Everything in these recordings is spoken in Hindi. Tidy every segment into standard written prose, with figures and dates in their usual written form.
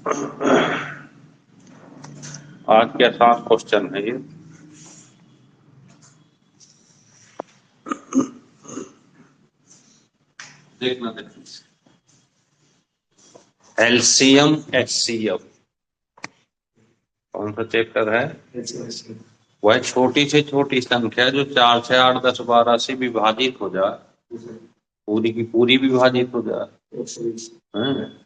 आज के 7 क्वेश्चन है ये। देखना एलसीएम एचसीएफ कौन सा चैप्टर है? वह छोटी से छोटी संख्या जो 4, 6, 8, 10, 12 से विभाजित हो जाए, पूरी की पूरी विभाजित हो जाए।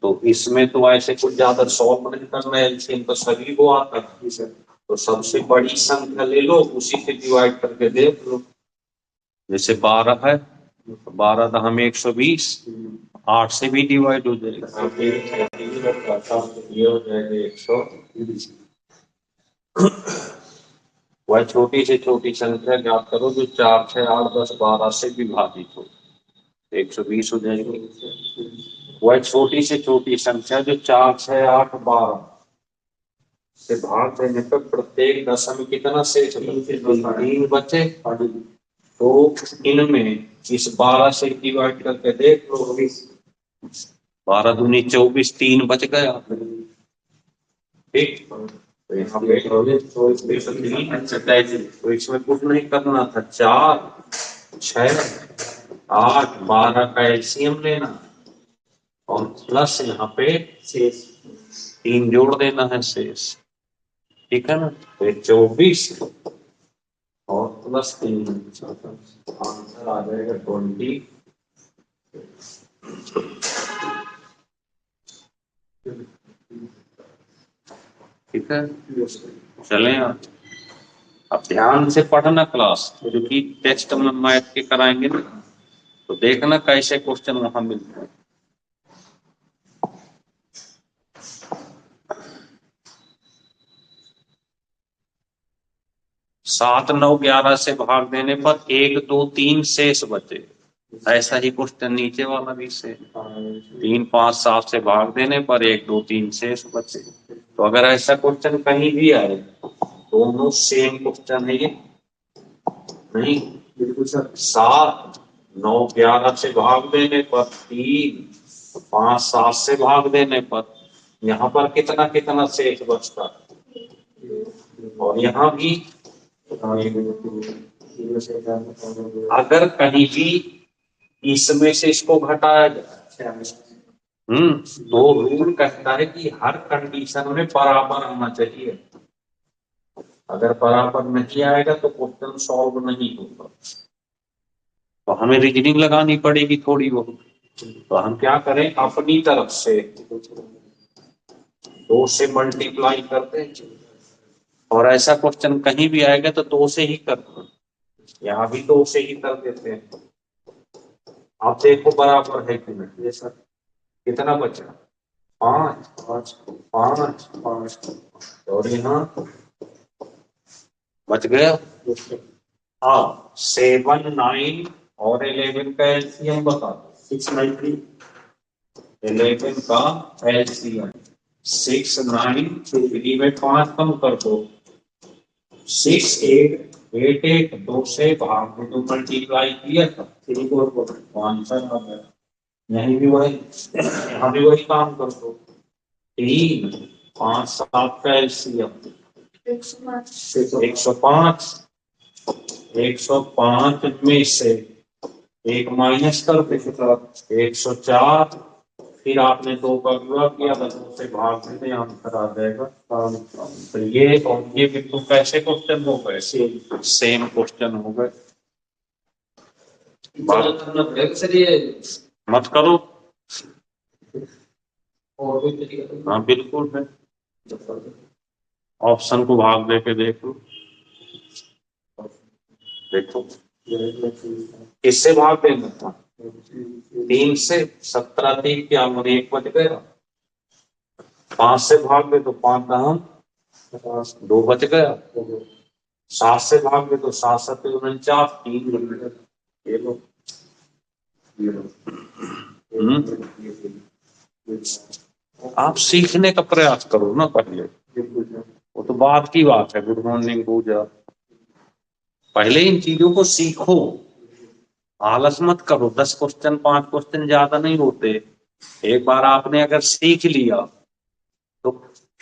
तो इसमें तो ऐसे कुछ ज्यादा सॉल्व नहीं करना है, एलसीएम तो सभी को आता है। तो सबसे बड़ी संख्या ले लो, उसी से डिवाइड करके देख लो। जैसे 12 है, 12 तो हमें 120, 8 से भी डिवाइड हो जाएगा, ये हो जाएगा 120। वह छोटी से छोटी संख्या ज्ञात करो जो 4, 6, 8, 10, 12 से विभाजित हो, 120 हो जाएगी। वह छोटी से छोटी संख्या जो 4, 6, 8, 12 से भाग देने पर प्रत्येक दशम कितना शेष बचा? 3 बचे। तो इनमें इस 12 से डिवाइड करके देख लो, 12 दूनी 24, 3 बच गया। ठीक, तो यहाँ पे तो इसमें कुछ नहीं करना था, 4, 6, 8, 12 का एलसीएम लेना और प्लस यहाँ पे शेष 3 जोड़ देना है शेष। ठीक है ना? तो 24 और प्लस 3, आंसर आ जाएगा 20। ठीक है, चलें अब ध्यान से पढ़ना क्लास, क्योंकि टेस्ट में मैथ के कराएंगे ना, तो देखना कैसे क्वेश्चन वहां मिलते हैं। 7, 9, 11 से भाग देने पर 1, 2, 3 शेष बचे। ऐसा ही क्वेश्चन नीचे वाला भी से 3, 5, 7 से भाग देने पर 1, 2, 3 शेष बचे। तो अगर ऐसा क्वेश्चन कहीं भी आए, दोनों सेम क्वेश्चन है ये नहीं? बिल्कुल सर। 7, 9, 11 से भाग देने पर 3, 5, 7 से भाग देने पर यहाँ पर कितना कितना शेष बचता, और यहाँ भी अगर कहीं भी इसमें से इसको घटाया जाए, तो रूल कहता है कि हर कंडीशन में बराबर होना चाहिए। अगर बराबर नहीं आएगा तो क्वेश्चन सॉल्व नहीं होगा। तो हमें रीजनिंग लगानी पड़ेगी थोड़ी बहुत। तो हम क्या करें, अपनी तरफ से 2 से मल्टीप्लाई करते हैं, और ऐसा क्वेश्चन कहीं भी आएगा तो 2 से ही करते हैं, यहाँ भी 2 से ही कर देते हैं। आप देखो बराबर है कि नहीं? ये सर कितना बचा? 5, 5, 5, 5 और यहाँ बच गया। हाँ, 7, 9 और 11 का एलसीएम बता दो। 6, 9, 3 11 का एलसीएम 6, 9 3 में 5 कम कर दो, 6, 8, 8, 8 2 से भाग में तो मल्टीप्लाई किया था, 3 को आंसर आ गया। यहीं भी वही, यहाँ भी वही काम कर दो। 3, 5, 7 का एलसीएम 105, 105 में से 1 माइनस कर दे, 104, फिर आपने 2 का गुणा किया, 2 से भाग में आंसर आ जाएगा। तो ये बिल्कुल कैसे क्वेश्चन हो गए? सेम क्वेश्चन हो गए। मत करो, हाँ बिल्कुल है। ऑप्शन को भाग देके देखो, देखो किससे भाग देना था? 3 से। 17, 3 क्या 1 बच गया। 5 से भाग दे तो 5 2 बच गया। 7 से भाग दे तो 7, 7, 49, 3 बच गया। ये लो, आप सीखने का प्रयास करो ना पहले, वो तो बात की बात है। गुड मॉर्निंग पूजा, पहले इन चीजों को सीखो, आलस मत करो। 10 क्वेश्चन 5 क्वेश्चन ज्यादा नहीं होते। एक बार आपने अगर सीख लिया तो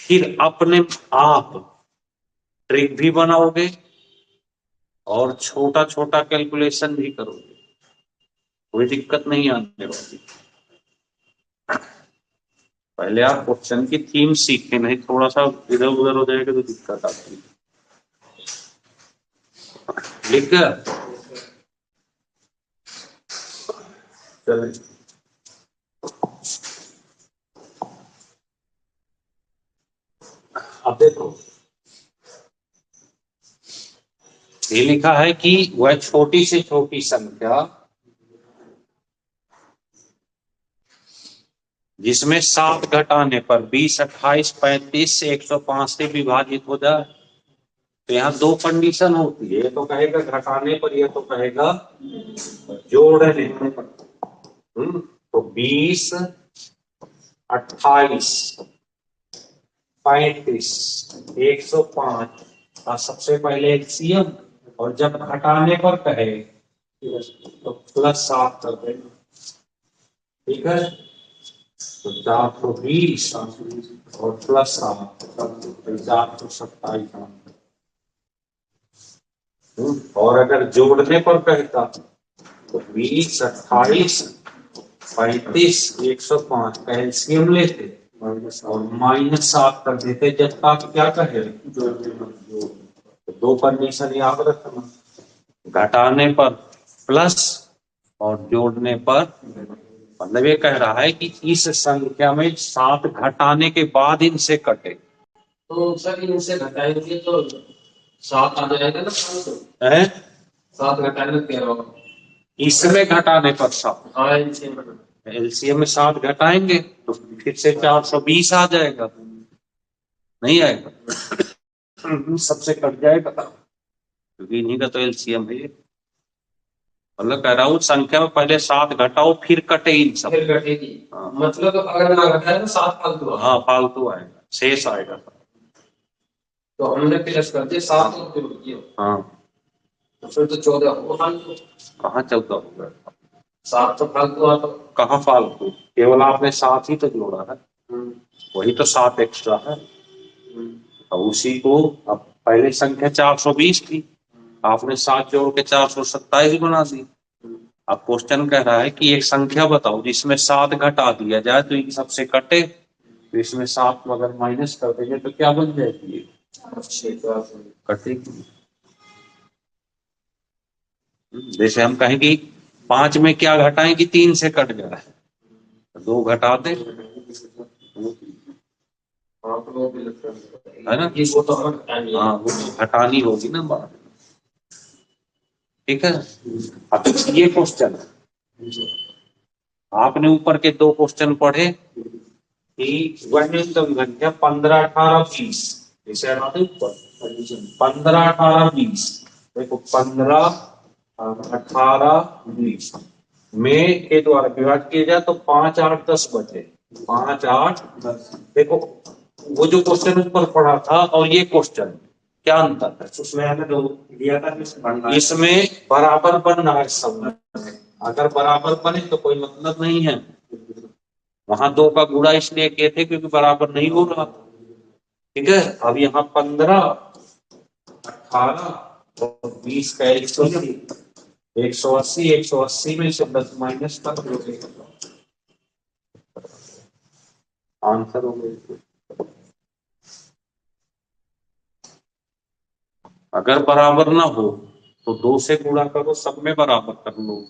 फिर अपने आप ट्रिक भी बनाओगे और छोटा छोटा कैलकुलेशन भी करोगे, कोई दिक्कत नहीं आने वाली। पहले आप क्वेश्चन की थीम सीखें, नहीं थोड़ा सा इधर उधर हो जाएगा तो दिक्कत आती है। लिख गया? चलिए अब देखो, ये लिखा है कि वह छोटी से छोटी संख्या जिसमें 7 घटाने पर 20, 28, 35 से 105 से विभाजित हो जाए। तो यहाँ दो कंडीशन होती है, ये तो कहेगा घटाने पर, यह तो कहेगा जोड़ने पर। तो 20, 28, 35, 105 का सबसे पहले एलसीएम, और जब घटाने पर कहे तो +7 कर देना। ठीक है, तो 420 और +7 427। और अगर जोड़ने पर कहता तो 20, 28, 35, 105 का एलसीएम लेते और -7 कर देते, जब तक क्या कहे तो दो कंडीशन याद रखना, घटाने पर प्लस और जोड़ने पर। मतलब ये कह रहा है कि इस संख्या में 7 घटाने के बाद इनसे कटे, तो सर इनसे घटाएंगे तो 7 आ जाएगा ना, 7 घटाने 13, इसमें घटाने पर 7। हाँ एलसीएम में 7 घटाएंगे तो फिर से 420 आ जाएगा, नहीं आएगा? सबसे कट जाएगा, क्योंकि इन्हीं का तो एलसीएम है ये। मतलब कह रहा हूँ संख्या में पहले 7 घटाओ फिर कटे इन सब, फिर घटेगी। हाँ। मतलब अगर ना घटाए तो 7 फालतू आएगा। हाँ फालतू आएगा, शेष आएगा। तो हमने प्लस कर दिया 7 और फिर किया, हाँ तो फिर तो 14 होगा फालतू। कहाँ 14 होगा? 7 तो फालतू आता। कहाँ फालतू, केवल आपने 7 ही तो जोड़ा है, वही तो 7 एक्स्ट्रा है। और उसी को अब पहले संख्या 420 थी, आपने 7 जोड़ के 427 बना दी। अब क्वेश्चन कह रहा है कि एक संख्या बताओ जिसमें 7 घटा दिया जाए तो इन सबसे कटे, तो इसमें 7 अगर माइनस कर देंगे तो क्या बन जाएगी? कटेगी। जैसे हम कहें कि 5 में क्या घटाएं कि 3 से कट जाए, 2 घटा दे, है ना? वो तो हमें घटानी है। हाँ वो तो घटानी होगी ना बात। ठीक है, अब ये क्वेश्चन आपने ऊपर के 2 क्वेश्चन पढ़े कि वह न्यूनतम संख्या 15, 18, 20, इसे हटाते ऊपर 15, 18, 20। देखो 15, 18, 20 में के द्वारा विभाजित किया जाए तो 5, 8, 10 बचे। 5, 8, 10। देखो वो जो क्वेश्चन ऊपर पढ़ा था और ये क्वेश्चन क्या अंतर है? उसमें हमें दो दिया था, इसमें बराबर बनना है सब। अगर बराबर बने तो कोई मतलब नहीं है, वहां 2 का गुणा इसलिए किए थे क्योंकि बराबर नहीं हो रहा था। ठीक है, अब यहाँ 15, 18 और 20 का 180, 180 में से 10 माइनस कर दो, आंसर हो गया। अगर बराबर ना हो तो 2 से गुणा करो, सब में बराबर कर लो,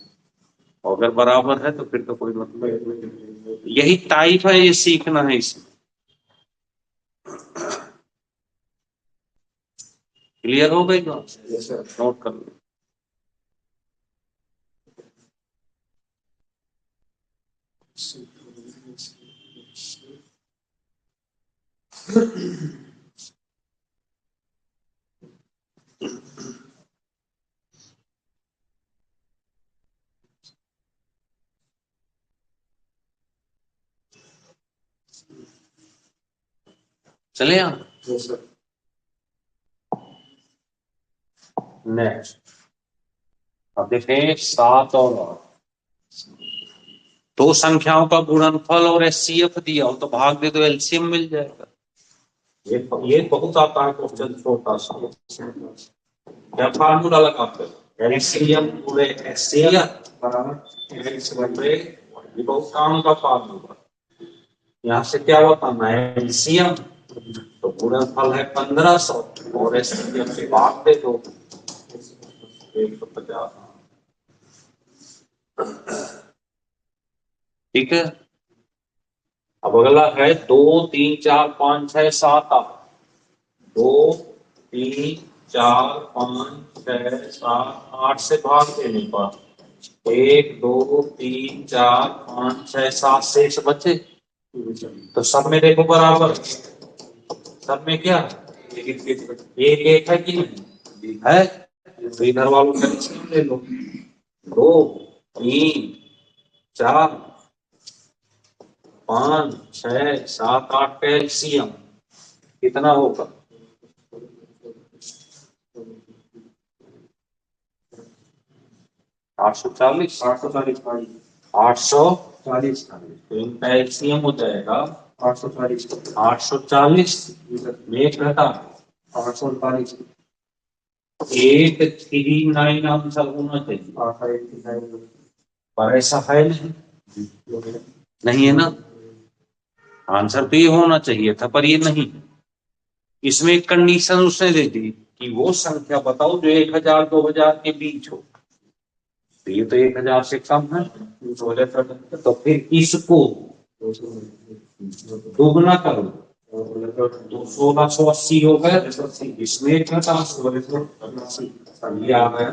और अगर बराबर है तो फिर तो कोई मतलब नहीं। यही टाइप है, ये सीखना है इसमें। क्लियर हो गई बात? नोट कर लो। चले यहाँ नेक्स्ट। अब देखें 7 और 8, 2 संख्याओं का गुणनफल और एचसीएफ दिया हो तो भाग दे तो एलसीएम मिल जाएगा। ये बहुत आता है क्वेश्चन छोटा सा। क्या फार्मूला लगाते हो? एलसीएम पूरे एचसीएल बराबर एक्स बटे, ये बहुत काम का फार्मूला। यहाँ से क्या बताना है? एलसीएम तो पूरा फल है 1500 और एचसीएम से भाग दे दो 150। ठीक है। अब अगला है 2 3 4 5 6 7 8। 2 3 4 5 6 7 8 से भाग देने पर 1 2 3 4 5 6 7 शेष बचे। तो सब में देखो बराबर, सब में क्या एक एक है कि नहीं है? तो इधर वालों का एलसीएम ले लो। 2 3 4 5 6 7 8 का एलसीएम कितना होगा? 840 840 तो इनका एलसीएम हो जाएगा 840 में एक घटा 848 839 आंसर होना चाहिए, पर ऐसा है नहीं। नहीं है ना, आंसर तो ये होना चाहिए था पर ये नहीं। इसमें एक कंडीशन उसने दे दी कि वो संख्या बताओ जो 1000 2000 के बीच हो। तो ये तो 1000 से कम है, तो फिर इसको दोगुना करो तो 1680 हो गए। इसमें एक घटा ये आ गया।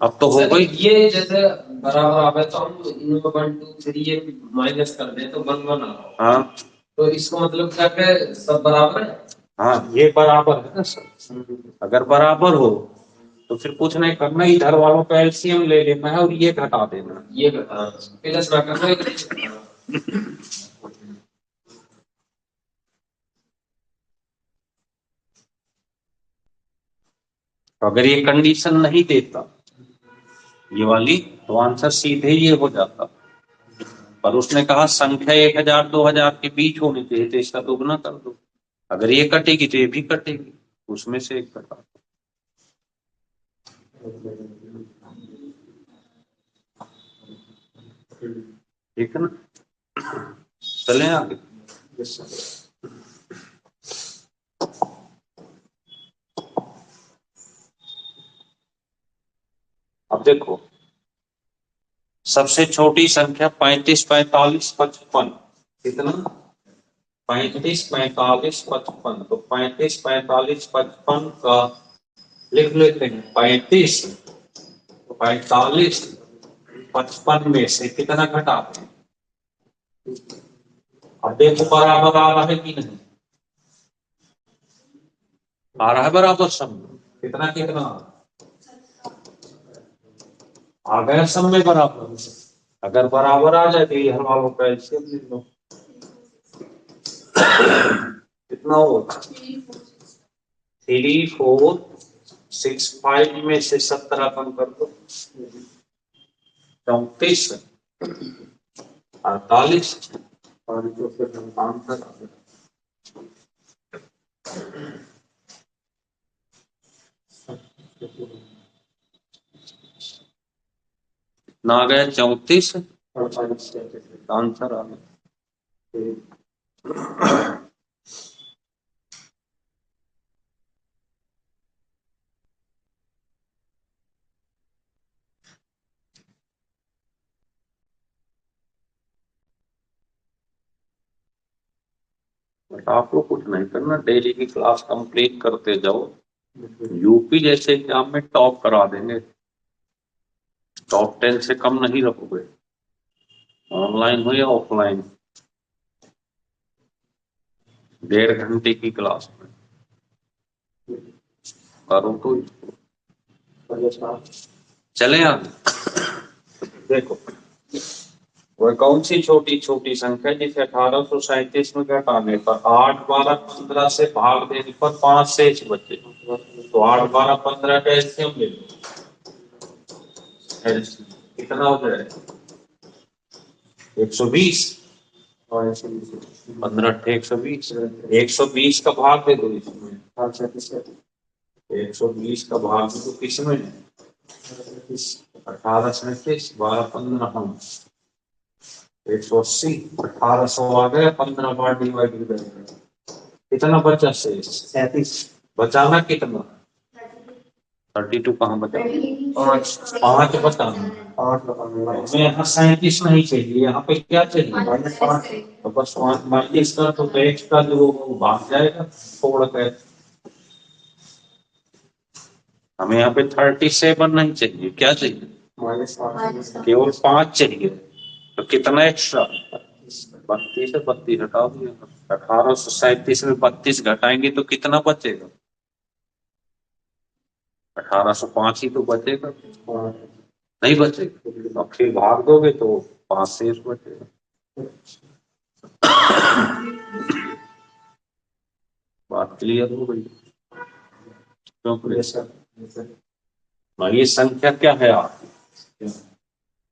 अब तो हो गई ये जैसे बराबर आवे तो हम इनको 1 2 3 ये माइनस कर दें तो 1 1 आ। हाँ तो इसका मतलब क्या है? सब बराबर है। हाँ ये बराबर है ना सर। अगर बराबर हो तो फिर कुछ नहीं करना, इधर वालों का एलसीएम ले लेना है और ये घटा देना। ये बता प्लस ना करना। अगर ये कंडीशन नहीं देता ये वाली तो आंसर सीधे ये हो जाता, पर उसने कहा संख्या 1000 2000 के बीच होनी चाहिए तो इसका दोगुना कर दो। अगर ये कटेगी तो ये भी कटेगी, उसमें से एक कटा। ठीक है ना, चलें आगे। अब देखो सबसे छोटी संख्या 35 45 55 कितना? 35 45 55। तो 35 45 55 का लिख लेते हैं 35 45 55 में से कितना घटाते हैं? अब देखो बराबर आ रहा है कि नहीं आ रहा है? बराबर सब कितना कितना आ गया, सब में बराबर। अगर बराबर आ जाए तो ये हर वालों का एलसीएम ले लो। कितना होगा? 3465 में से 17 कम कर दो 34 48 और जो फिर हम काम कर ना आ गया 34 आंसर आ गया। आप लोग कुछ नहीं करना, डेली की क्लास कंप्लीट करते जाओ, यूपी जैसे एग्जाम में टॉप करा देंगे। टॉप 10 से कम नहीं रखोगे, ऑनलाइन हो या ऑफलाइन। 1.5 घंटे की क्लास में करो तो चले आगे। देखो वह कौन सी छोटी छोटी संख्या जिसे 1837 में घटाने पर 8 12 15 से भाग देने पर 5 शेष बचे। तो 8 12 15 का एलसीएम ले लो। कितना हो जाएगा? 120। 15 120, 120 का भाग दे दो इसमें, 120 का भाग दे दो किसमें, 18 37 12 15 180, 1800 आ गया, 15 बार डिवाइड करेंगे कितना बचा शेष, 37 बचाना कितना, 32 कहाँ बचा, 5 बचाना, 5 यहाँ 37 नहीं चाहिए, यहाँ पे क्या चाहिए, -5, तो बस माइनस का तो एक्स्ट्रा जो भाग जाएगा छोड़ कर, हमें यहाँ पे 37 नहीं चाहिए, क्या चाहिए, केवल 5 चाहिए, तो कितना एक्स्ट्रा, 32 से 32 हटा दिया, 1837 में 32 घटाएंगे तो कितना बचेगा, 1805 ही तो बचेगा, नहीं बचेगा, अब फिर भाग दोगे तो 5 शेष बचेगा। बात क्लियर हो गई, क्यों प्रेशर, ये संख्या क्या है आपकी,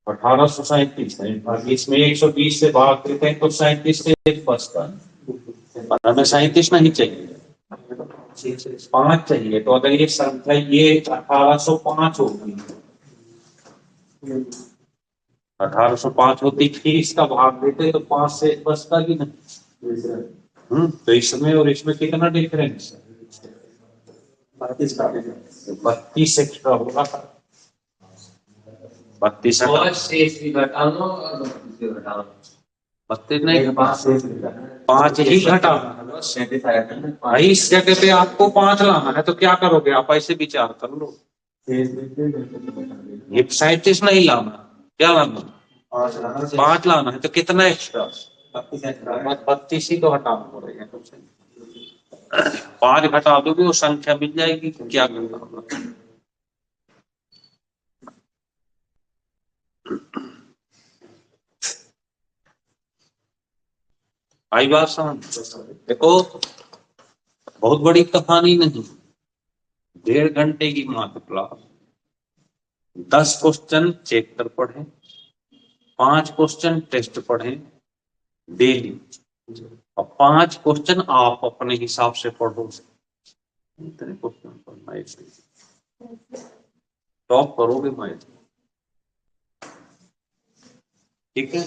1837 है, इसमें 120 से भाग देते हैं तो 37 से एक बचता है, हमें 37 नहीं चाहिए, 5 चाहिए, तो अगर ये संख्या ये 1805 होगी, 1805 होती, फिर इसका भाग देते तो 5 से एक बचता कि नहीं, तो इसमें और इसमें कितना डिफरेंस है, 32 एक्स्ट्रा होगा, 32 शेष भी घटाना और 32 नहीं, 5 ही घटाना है बस, भाई इस जगह पे आपको 5 लाना है तो क्या करोगे आप, ऐसे विचार कर लो, ये 37 नहीं लाना, क्या लाना, 5 लाना है तो कितना एक्स्ट्रा, 32 ही तो हटाना पड़ेगा, 5 घटा दोगे वो संख्या मिल जाएगी, क्या करना होगा, आई बात समझ, देखो बहुत बड़ी कहानी नहीं, 1.5 घंटे की मात्र क्लास, 10 क्वेश्चन चैप्टर पढ़े, 5 क्वेश्चन टेस्ट पढ़े डेली, और 5 क्वेश्चन आप अपने हिसाब से पढ़ो, इतने क्वेश्चन पढ़ना है, टॉप करोगे मैं, ठीक है।